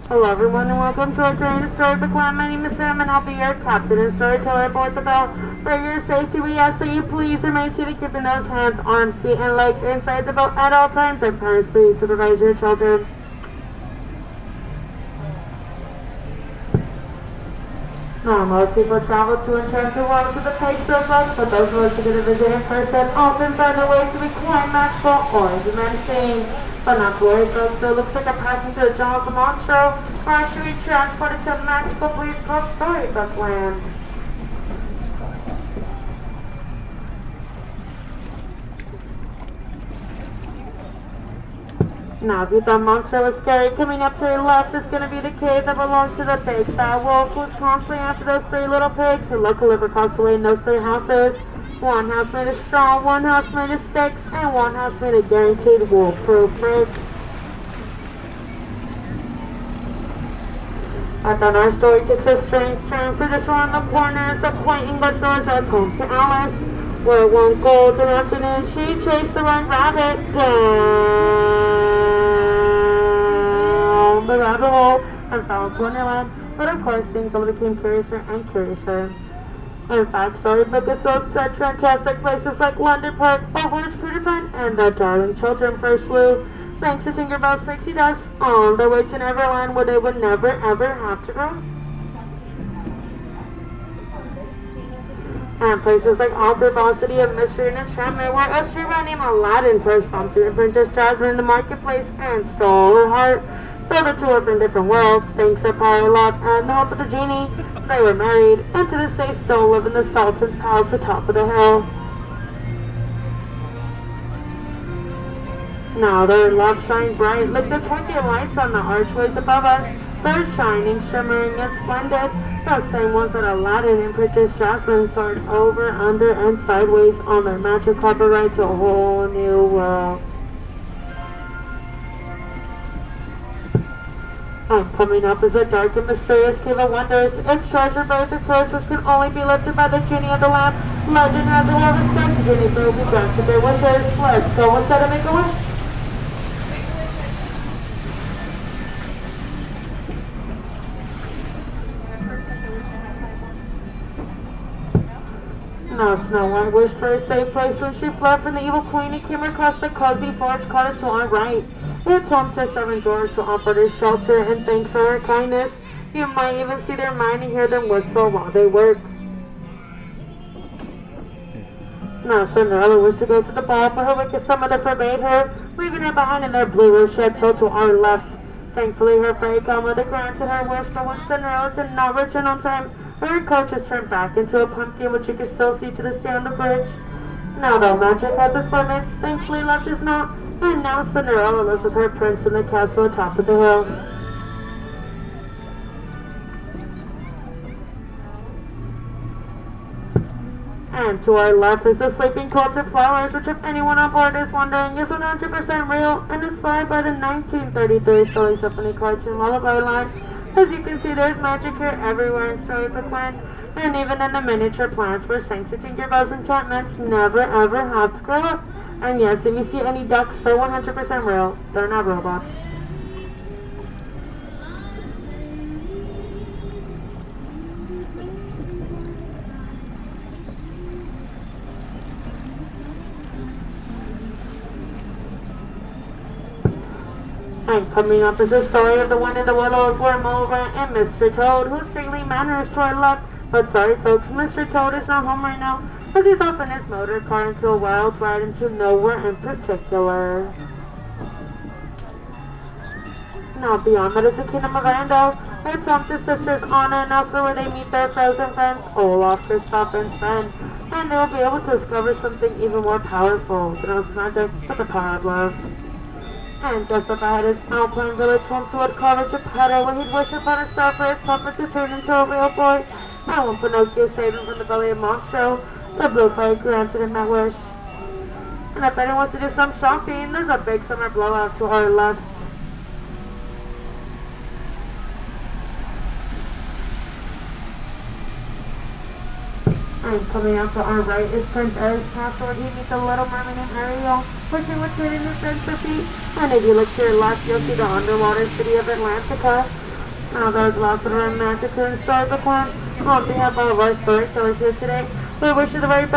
Hello everyone and welcome to our journey to Storybook. My name is Sam and I'll be your captain and storyteller aboard the bell. For your safety we ask that you please remain seated, keeping those hands, arms, feet, and legs inside the boat at all times, and parents please supervise your children. Now, most people travel to and transfer well to the pace of us, but those of us who get a visit in person often find their way to be quite magical or demanding. But not to worry, folks, so it looks like a passenger John the Monstro, or actually transported to a magical place called Storybook Land. Now, if you thought Monster was scary, coming up to your left is going to be the cave that belongs to the big fat wolf who's constantly after those three little pigs who luckily live across the way in those three houses. One house made of straw, one house made of sticks, and one house made of guaranteed wolf-proof bricks. But then our story takes a strange turn, for just around the corner is the quaint English village that's home to Alice, where one golden afternoon she chased the wrong rabbit down the rabbit hole and fell into Wonderland. But of course, things only became curiouser and curiouser. In fact, Storybook is so such fantastic places like London Park, over which Peter Pan and the darling children first flew, thanks to Tinkerbell's pixie dust, on their way to Neverland, where they would never ever have to go. And places like Opera, City of Mystery and Enchantment, where a streetway named Aladdin first bumped into Princess Jasmine in the marketplace and stole her heart. Though the two were from different worlds, thanks to power, luck, and the help of the genie, they were married, and to this day still live in the Sultan's palace atop of the hill. Now their love shines bright, like the twinkling lights on the archways above us. They're shining, shimmering, and splendid, the same ones that Aladdin and Princess Jasmine soared over, under, and sideways on their magic carpet ride to a whole new world. And coming up is a dark and mysterious cave of wonders. Its treasure bears a curse which can only be lifted by the genie of the lamp. Legend has it whoever steps the genie will be granted their wishes. Let's go instead and make a wish. Now Snow White wished for a safe place when she fled from the evil queen and came across the cozy forest cottage to our right. It's home to 7 dwarves who offered her shelter, and thanks for her kindness, you might even see their mind and hear them whistle while they work. Now Cinderella wished to go to the ball, but her wicked stepmother forbade her, leaving her behind in their blue rose shed to our left. Thankfully, her fairy godmother granted her wish, but when Cinderella did not return on time, her coach was turned back into a pumpkin, which you can still see to this day on the bridge. Now though magic has its limits, thankfully love is not, and now Cinderella lives with her prince in the castle atop of the hill. And to our left is the sleeping court of flowers, which if anyone on board is wondering is 100% real and inspired by the 1933 Silly Symphony cartoon Lullaby line. As you can see, there's magic here everywhere in Storybook Land, and even in the miniature plants where thanks to Tinkerbell's enchantments never ever have to grow up. And yes, if you see any ducks, they're 100% real. They're not robots. And coming up is the story of the Wind in the Willows, where Mole Rat and Mr. Toad, whose stately manner is to our left. But sorry folks, Mr. Toad is not home right now, as he's off in his motor car into a wild ride into nowhere in particular. Now beyond that is the Kingdom of Randall. It's home to sisters Anna and Elsa, where they meet their frozen friends Olaf, Kristoff, and Sven. And they will be able to discover something even more powerful than Elsa's magic, but the power of love. And just up ahead is Alpine Village, home to what Carter Geppetto, where he'd wish upon a star for his puppet to turn into a real boy. And when Pinocchio saved him from the belly of Monstro, the blue fairy granted him that wish. And if anyone wants to do some shopping, there's a big summer blowout to our left. And coming out to our right is Prince Eric's castle, where he meets the Little Mermaid and Ariel, pushing with Kate in his friends for feet. And if you look to your left, you'll see the underwater city of Atlantica. Now there's lots of romantic and Storybook on behalf of our storytellers here today. We wish you the very best.